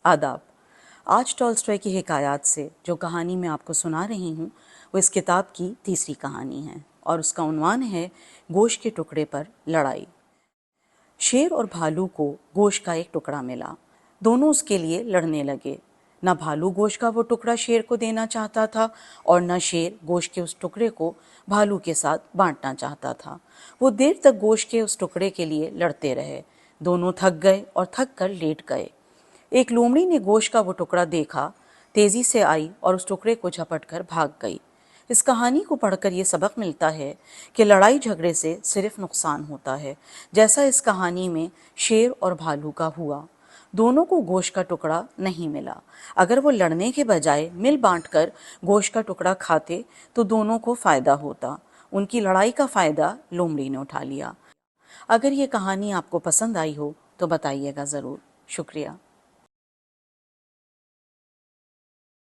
आदाब। आज टॉल्स्टॉय की हिकायात से जो कहानी मैं आपको सुना रही हूँ वो इस किताब की तीसरी कहानी है और उसका उन्वान है गोश्त के टुकड़े पर लड़ाई। शेर और भालू को गोश्त का एक टुकड़ा मिला। दोनों उसके लिए लड़ने लगे। न भालू गोश्त का वो टुकड़ा शेर को देना चाहता था और न शेर गोश्त के उस टुकड़े को भालू के साथ बांटना चाहता था। वो देर तक गोश्त के उस टुकड़े के लिए लड़ते रहे। दोनों थक गए और थक कर लेट गए। एक लोमड़ी ने गोश्त का वो टुकड़ा देखा, तेजी से आई और उस टुकड़े को झपट कर भाग गई। इस कहानी को पढ़कर ये सबक मिलता है कि लड़ाई झगड़े से सिर्फ नुकसान होता है, जैसा इस कहानी में शेर और भालू का हुआ। दोनों को गोश्त का टुकड़ा नहीं मिला। अगर वो लड़ने के बजाय मिल बांटकर गोश्त का टुकड़ा खाते तो दोनों को फायदा होता। उनकी लड़ाई का फायदा लोमड़ी ने उठा लिया। अगर ये कहानी आपको पसंद आई हो तो बताइएगा ज़रूर। शुक्रिया।